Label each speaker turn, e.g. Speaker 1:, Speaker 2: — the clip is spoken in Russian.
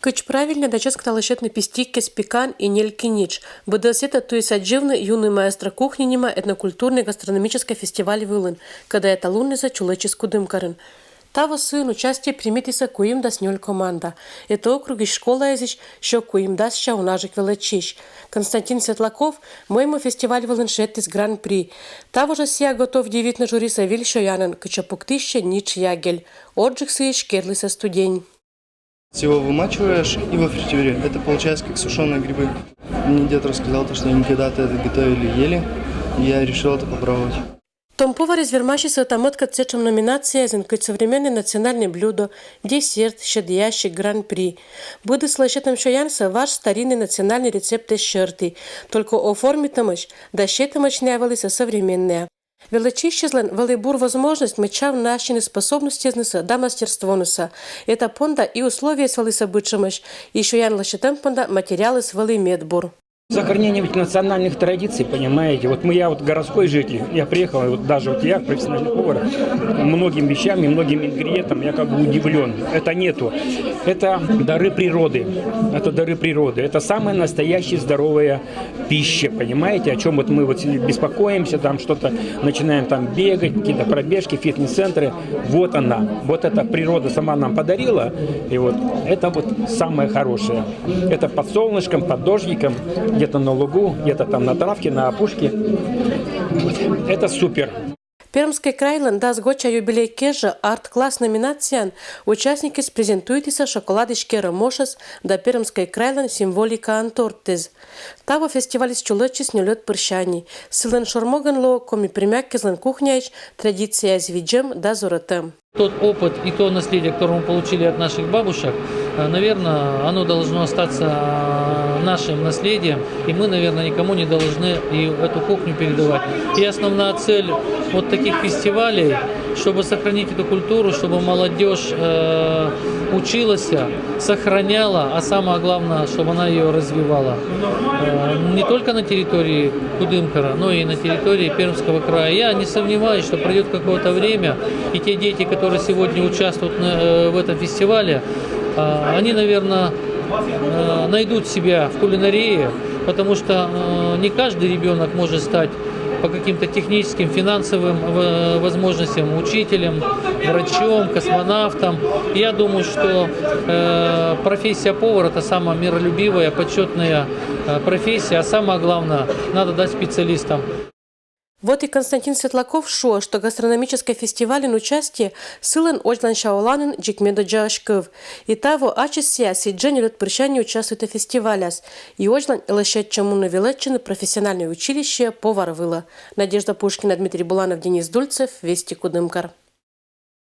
Speaker 1: Кыч правильно дачес кталышет на пистиккес пикан и нелькинич. Быдылсета туисадживны юный маэстро кухни нема этнокультурный гастрономический фестиваль вылын, когда это лунниса чулеческу дымкарын. Тава сын участие примитиса куим дас нёль команда. Это округи школа языч, що куим дас шаунажик величищ. Константин Светлаков, моему фестиваль вылыншет из гран-при. Того же сия готов дивить на жюри Савиль Шоянен, кычапуктище нич ягель. Отжиг сыищ керлиса студень.
Speaker 2: Его вымачиваешь и во фритюре. Это получается как сушеные грибы. Мне дед рассказал, что они когда-то это готовили и ели. И я решил это попробовать.
Speaker 1: Том повар из вермашиса тамотка цечем номинация как современное национальное блюдо, десерт, щедящий гран-при. Буду слышать шоянса ваш старинный национальный рецепт из шерты, только оформить тамыч, да щетамыч не авалися современная. Величищезлен велибур возможность меча в наши способности да мастерствонуса. Это понда и условия свалися бычамыч, и шоян лащетем понда материалы свали медбур.
Speaker 3: Сохранение национальных традиций, понимаете. Я городской житель, я приехал, я профессиональный повар, многим вещам и многим ингредиентам я удивлен. Это нету. Это дары природы. Это самая настоящая здоровая пища, понимаете, о чем мы беспокоимся, что-то начинаем бегать, какие-то пробежки, фитнес-центры. Вот она. Вот эта природа сама нам подарила. И это самое хорошее. Это под солнышком, под дождиком, где-то на лугу, где-то на травке, на опушке. Это супер.
Speaker 1: Пермский крайлан да сгоча юбилей кежа арт-класс номинациян участники презентуются шоколадышки Ромошес да Пермский крайлан символика антортез. Того фестиваль с чулочис не лед прощаний. Силен шормоганло коми примяк кизлен кухняич традиция с виджем да зоротем.
Speaker 4: Тот опыт и то наследие, которое мы получили от наших бабушек, наверное, оно должно остаться нашим наследием, и мы, наверное, никому не должны эту кухню передавать. И основная цель таких фестивалей, чтобы сохранить эту культуру, чтобы молодежь училась, сохраняла, а самое главное, чтобы она ее развивала. Не только на территории Кудымкара, но и на территории Пермского края. Я не сомневаюсь, что пройдет какое-то время, и те дети, которые сегодня участвуют в этом фестивале, они, наверное, найдут себя в кулинарии, потому что не каждый ребенок может стать по каким-то техническим, финансовым возможностям учителем, врачом, космонавтом. Я думаю, что профессия повара – это самая миролюбивая, почетная профессия, а самое главное – надо дать специалистам.
Speaker 1: Вот и Константин Светлаков шо, что гастрономический фестиваль участие сылен ожлан шаоланен джикмедо джашков. И того ачесия сиджени лет прощания участвует в фестивалях. И ожлан лошадь чему навелечены профессиональное училище повар выла. Надежда Пушкина, Дмитрий Буланов, Денис Дульцев, Вести Кудымкар.